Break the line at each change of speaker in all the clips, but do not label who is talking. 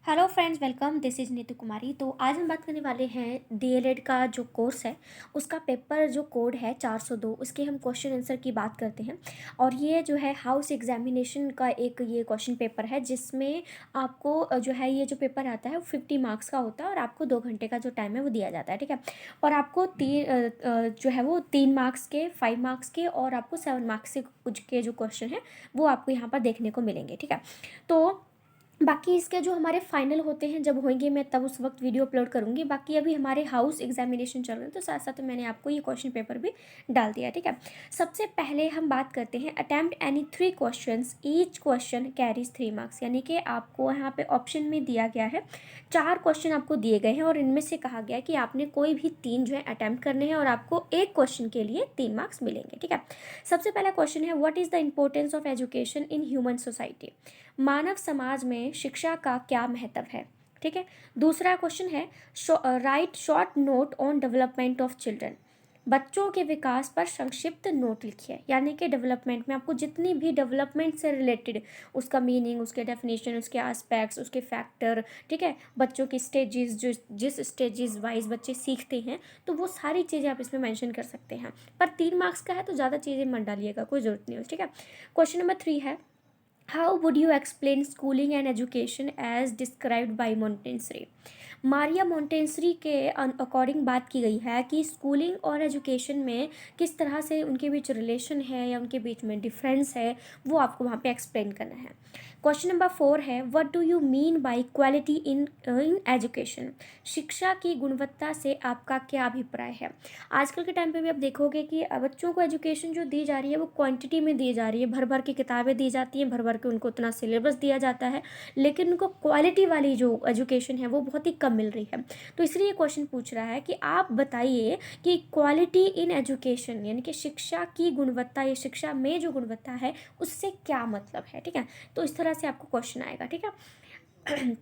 Hello friends, welcome. This is Neetu Kumari. तो आज हम बात करने वाले हैं डीएलएड का जो कोर्स है उसका पेपर जो कोड है 402, उसके हम क्वेश्चन आंसर की बात करते हैं। और ये जो है हाउस एग्जामिनेशन का एक ये क्वेश्चन पेपर है जिसमें आपको जो है ये जो पेपर आता है वो 50 मार्क्स का होता है और आपको 2 घंटे का जो टाइम है वो दिया जाता है, ठीक है। और आपको जो है वो 3 मार्क्स के, 5 मार्क्स के और आपको 7 मार्क्स के कुछ के जो क्वेश्चन है वो आपको यहाँ पर देखने को मिलेंगे, ठीक है। तो बाकी इसके जो हमारे फाइनल होते हैं जब होंगे मैं तब उस वक्त वीडियो अपलोड करूँगी। बाकी अभी हमारे हाउस एग्जामिनेशन चल रहे हैं तो साथ साथ मैंने आपको ये क्वेश्चन पेपर भी डाल दिया, ठीक है। सबसे पहले हम बात करते हैं attempt any 3 questions, each question carries 3 marks. यानी कि आपको यहाँ पे ऑप्शन में दिया गया है 4 क्वेश्चन आपको दिए गए हैं और इनमें से कहा गया है कि आपने कोई भी 3 जो है अटैम्प्ट करने हैं और आपको एक क्वेश्चन के लिए 3 मार्क्स मिलेंगे, ठीक है। सबसे पहला क्वेश्चन है, what is the importance of education in human society. मानव समाज में शिक्षा का क्या महत्व है, ठीक है। दूसरा क्वेश्चन है, right short note on development of children. बच्चों के विकास पर संक्षिप्त नोट लिखिए। यानी कि डेवलपमेंट में आपको जितनी भी डेवलपमेंट से रिलेटेड उसका मीनिंग, उसके डेफिनेशन, उसके एस्पेक्ट्स, उसके फैक्टर, ठीक है, बच्चों की स्टेजेस, जो जिस स्टेजेस वाइज बच्चे सीखते हैं तो वो सारी चीज़ें आप इसमें मेंशन कर सकते हैं। पर 3 मार्क्स का है तो ज़्यादा चीज़ें मत डालिएगा, कोई ज़रूरत नहीं है, ठीक है। क्वेश्चन नंबर 3 है, how would you explain schooling and education as described by Montessori. Maria Montessori के अकॉर्डिंग बात की गई है कि स्कूलिंग और एजुकेशन में किस तरह से उनके बीच रिलेशन है या उनके बीच में डिफरेंस है, वो आपको वहाँ पे एक्सप्लेन करना है। क्वेश्चन नंबर 4 है, what do you mean by quality in education. शिक्षा की गुणवत्ता से आपका क्या अभिप्राय है। आजकल के टाइम पे भी आप देखोगे कि बच्चों को एजुकेशन जो दी जा रही है वो क्वांटिटी में दी जा रही है, भर भर की किताबें दी जाती हैं, भर भर के उनको उतना सिलेबस दिया जाता है, लेकिन उनको क्वालिटी वाली जो एजुकेशन है वो बहुत ही कम मिल रही है। तो इसलिए ये क्वेश्चन पूछ रहा है कि आप बताइए कि क्वालिटी इन एजुकेशन यानी कि शिक्षा की गुणवत्ता या शिक्षा में जो गुणवत्ता है उससे क्या मतलब है, ठीक है। तो इस तरह से आपको क्वेश्चन आएगा, ठीक है।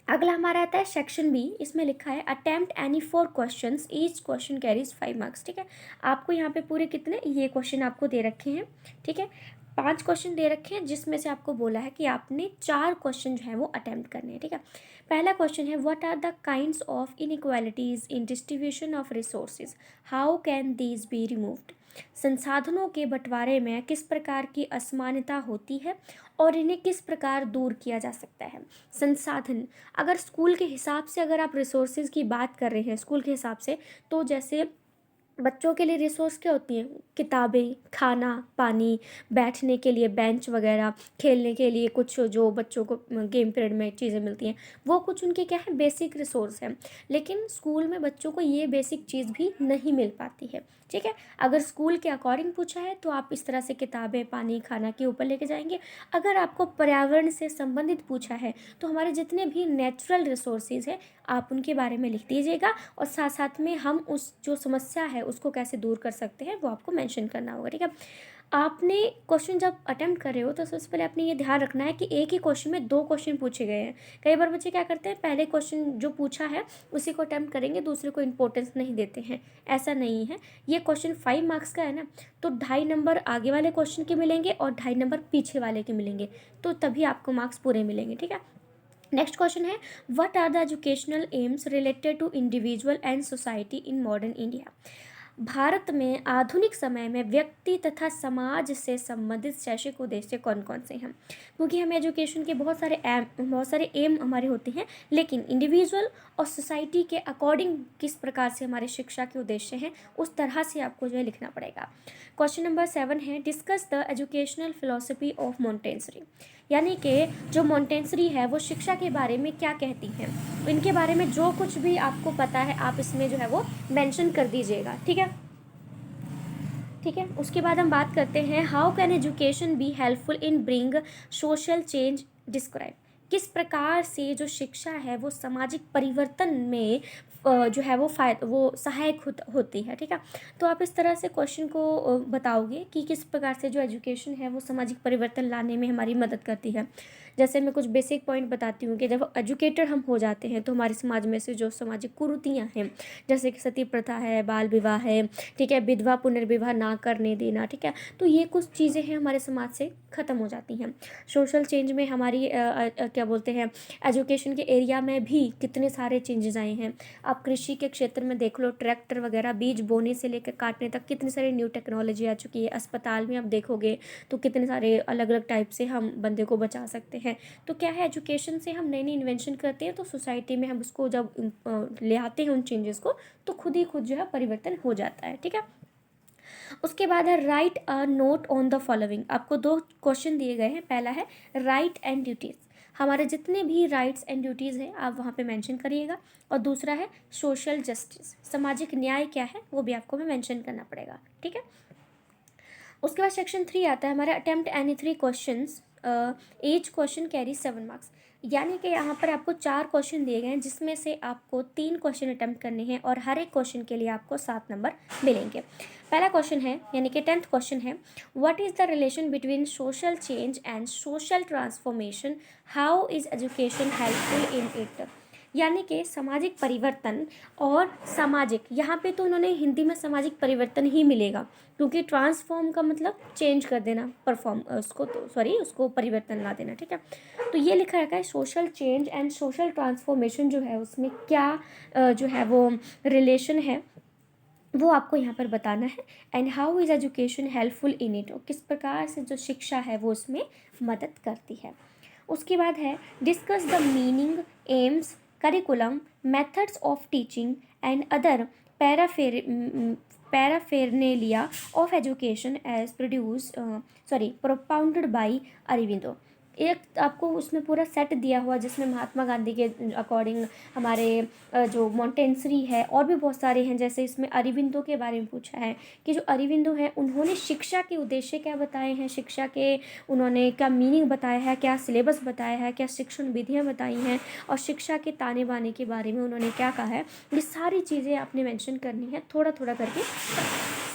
अगला हमारा आता है सेक्शन बी। इसमें लिखा है, attempt any 4 questions, each question carries 5 marks, ठीक है। आपको यहाँ पे पूरे कितने ये क्वेश्चन आपको दे रखे हैं, ठीक है। 5 क्वेश्चन दे रखे हैं जिसमें से आपको बोला है कि आपने 4 क्वेश्चन जो है वो अटेम्प्ट करने हैं, ठीक है। पहला क्वेश्चन है, what are the kinds of inequalities in distribution of resources, how can these be removed. संसाधनों के बंटवारे में किस प्रकार की असमानता होती है और इन्हें किस प्रकार दूर किया जा सकता है। संसाधन, अगर स्कूल के हिसाब से अगर आप रिसोर्सेज की बात कर रहे हैं स्कूल के हिसाब से, तो जैसे बच्चों के लिए रिसोर्स क्या होती हैं, किताबें, खाना, पानी, बैठने के लिए बेंच वगैरह, खेलने के लिए कुछ जो बच्चों को गेम पीरियड में चीज़ें मिलती हैं, वो कुछ उनके क्या है, बेसिक रिसोर्स हैं। लेकिन स्कूल में बच्चों को ये बेसिक चीज़ भी नहीं मिल पाती है, ठीक है। अगर स्कूल के अकॉर्डिंग पूछा है तो आप इस तरह से किताबें, पानी, खाना के ऊपर लेके जाएंगे। अगर आपको पर्यावरण से संबंधित पूछा है तो हमारे जितने भी नेचुरल रिसोर्सेज हैं आप उनके बारे में लिख दीजिएगा और साथ साथ में हम उस जो समस्या है उसको कैसे दूर कर सकते हैं वो आपको मेंशन करना होगा, ठीक है। आपने क्वेश्चन जब अटेम्प्ट कर रहे हो तो सबसे पहले आपने ये ध्यान रखना है कि एक ही क्वेश्चन में 2 क्वेश्चन पूछे गए हैं। कई बार बच्चे क्या करते हैं, पहले क्वेश्चन जो पूछा है उसी को अटेम्प्ट करेंगे, दूसरे को इंपॉर्टेंस नहीं देते हैं। ऐसा नहीं है। ये क्वेश्चन 5 मार्क्स का है ना, तो 2.5 नंबर आगे वाले क्वेश्चन के मिलेंगे और 2.5 नंबर पीछे वाले के मिलेंगे, तो तभी आपको मार्क्स पूरे मिलेंगे, ठीक है। नेक्स्ट क्वेश्चन है, what are the educational aims related to individual and society in modern India. Bharat में आधुनिक समय में व्यक्ति तथा समाज से संबंधित शैक्षिक उद्देश्य कौन कौन से हैं। क्योंकि हम एजुकेशन के बहुत सारे एम हमारे होते हैं, लेकिन इंडिविजुअल और सोसाइटी के अकॉर्डिंग किस प्रकार से हमारे शिक्षा के उद्देश्य हैं उस तरह से आपको जो है लिखना पड़ेगा। क्वेश्चन नंबर 7 है, discuss the educational philosophy of Montessori. यानी कि जो मोंटेंसरी है वो शिक्षा के बारे में क्या कहती हैं, इनके बारे में जो कुछ भी आपको पता है आप इसमें जो है वो मेंशन कर दीजिएगा, ठीक है। ठीक है, उसके बाद हम बात करते हैं, how can education be helpful in bring social change describe. किस प्रकार से जो शिक्षा है वो सामाजिक परिवर्तन में जो है वो सहायक होती है, ठीक है। तो आप इस तरह से क्वेश्चन को बताओगे कि किस प्रकार से जो एजुकेशन है वो सामाजिक परिवर्तन लाने में हमारी मदद करती है। जैसे मैं कुछ बेसिक पॉइंट बताती हूँ कि जब एजुकेटेड हम हो जाते हैं तो हमारे समाज में से जो सामाजिक कुरीतियाँ हैं, जैसे कि सती प्रथा है, बाल विवाह है, ठीक है, विधवा पुनर्विवाह ना करने देना, ठीक है, तो ये कुछ चीज़ें हैं हमारे समाज से ख़त्म हो जाती हैं। सोशल चेंज में हमारी क्या बोलते हैं, एजुकेशन के एरिया में भी कितने सारे चेंजेस आए हैं। आप कृषि के क्षेत्र में देख लो, ट्रैक्टर वगैरह, बीज बोने से लेकर काटने तक कितनी सारी न्यू टेक्नोलॉजी आ चुकी है। अस्पताल में आप देखोगे तो कितने सारे अलग अलग टाइप से हम बंदे को बचा सकते हैं। तो क्या है, एजुकेशन से हम नई नई इन्वेंशन करते हैं तो सोसाइटी में हम उसको जब ले आते हैं उन चेंजेस को, तो खुद ही खुद जो है परिवर्तन हो जाता है, ठीक है। उसके बाद है right a note on the following. आपको 2 क्वेश्चन दिए गए हैं। पहला है राइट एंड ड्यूटीज़, हमारे जितने भी राइट्स एंड ड्यूटीज़ हैं आप वहाँ पे मेंशन करिएगा। और दूसरा है सोशल जस्टिस, सामाजिक न्याय क्या है वो भी आपको में मेंशन करना पड़ेगा, ठीक है। उसके बाद सेक्शन 3 आता है हमारा, attempt any 3 questions, each question carry 7 marks. यानी कि यहाँ पर आपको 4 क्वेश्चन दिए गए हैं जिसमें से आपको 3 क्वेश्चन अटेम्प्ट करने हैं और हर एक क्वेश्चन के लिए आपको 7 नंबर मिलेंगे। पहला क्वेश्चन है, यानी कि 10th क्वेश्चन है, what is the relation between social change and social transformation, how is education helpful in it. यानी कि सामाजिक परिवर्तन और सामाजिक, यहाँ पे तो उन्होंने हिंदी में सामाजिक परिवर्तन ही मिलेगा, क्योंकि ट्रांसफॉर्म का मतलब चेंज कर देना, परफॉर्म उसको तो सॉरी उसको परिवर्तन ला देना, ठीक है। तो ये लिखा रखा है social change and social transformation जो है उसमें क्या जो है वो रिलेशन है वो आपको यहाँ पर बताना है। And how is education helpful in it, और किस प्रकार से जो शिक्षा है वो उसमें मदद करती है। उसके बाद है discuss the meaning, aims, curriculum, methods of teaching and other paraphernalia of education as propounded by Aurobindo. एक आपको उसमें पूरा सेट दिया हुआ जिसमें महात्मा गांधी के अकॉर्डिंग हमारे जो मॉन्टेंसरी है और भी बहुत सारे हैं, जैसे इसमें अरविंदो के बारे में पूछा है कि जो अरविंदो हैं उन्होंने शिक्षा के उद्देश्य क्या बताए हैं, शिक्षा के उन्होंने क्या मीनिंग बताया है, क्या सिलेबस बताया है, क्या शिक्षण विधियाँ बताई हैं और शिक्षा के ताने बाने के बारे में उन्होंने क्या कहा है। ये सारी चीज़ें आपने मेंशन करनी है थोड़ा थोड़ा करके।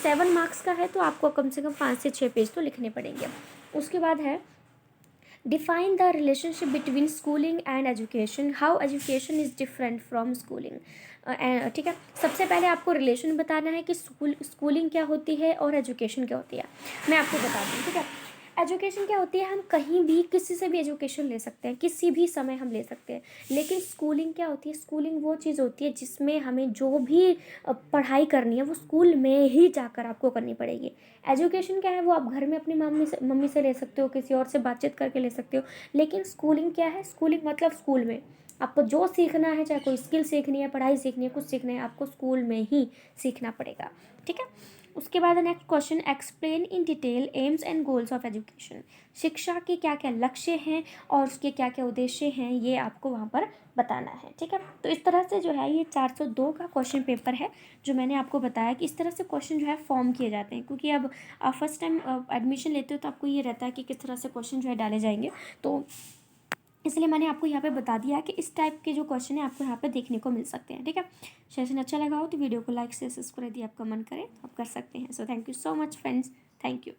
7 मार्क्स का है तो आपको कम से कम 5 से 6 पेज तो लिखने पड़ेंगे। उसके बाद है define the relationship between schooling and education, how education is different from schooling. ठीक है, सबसे पहले आपको रिलेशन बताना है कि स्कूलिंग क्या होती है और एजुकेशन क्या होती है। मैं आपको बता दूँ, ठीक है। एजुकेशन क्या होती है, हम कहीं भी किसी से भी एजुकेशन ले सकते हैं, किसी भी समय हम ले सकते हैं। लेकिन स्कूलिंग क्या होती है, स्कूलिंग वो चीज़ होती है जिसमें हमें जो भी पढ़ाई करनी है वो स्कूल में ही जाकर आपको करनी पड़ेगी। एजुकेशन क्या है, वो आप घर में अपनी मम्मी से ले सकते हो, किसी और से बातचीत करके ले सकते हो। लेकिन स्कूलिंग क्या है, स्कूलिंग मतलब स्कूल में आपको जो सीखना है, चाहे कोई स्किल सीखनी है, पढ़ाई सीखनी है, कुछ सीखना है, आपको स्कूल में ही सीखना पड़ेगा, ठीक है। उसके बाद next question, explain in detail AIIMS and goals of education. शिक्षा के क्या क्या लक्ष्य हैं और उसके क्या क्या उद्देश्य हैं, ये आपको वहाँ पर बताना है, ठीक है। तो इस तरह से जो है ये 402 का क्वेश्चन पेपर है जो मैंने आपको बताया कि इस तरह से क्वेश्चन जो है फॉर्म किए जाते हैं, क्योंकि अब आप फर्स्ट टाइम एडमिशन लेते हो तो आपको ये रहता है कि किस तरह से क्वेश्चन जो है डाले जाएंगे। तो इसलिए मैंने आपको यहाँ पे बता दिया कि इस टाइप के जो क्वेश्चन है आपको यहाँ पे देखने को मिल सकते हैं, ठीक है। सेशन अच्छा लगा हो तो वीडियो को लाइक से सब्सक्राइब यदि आपका मन करे तो आप कर सकते हैं। So thank you so much friends, thank you.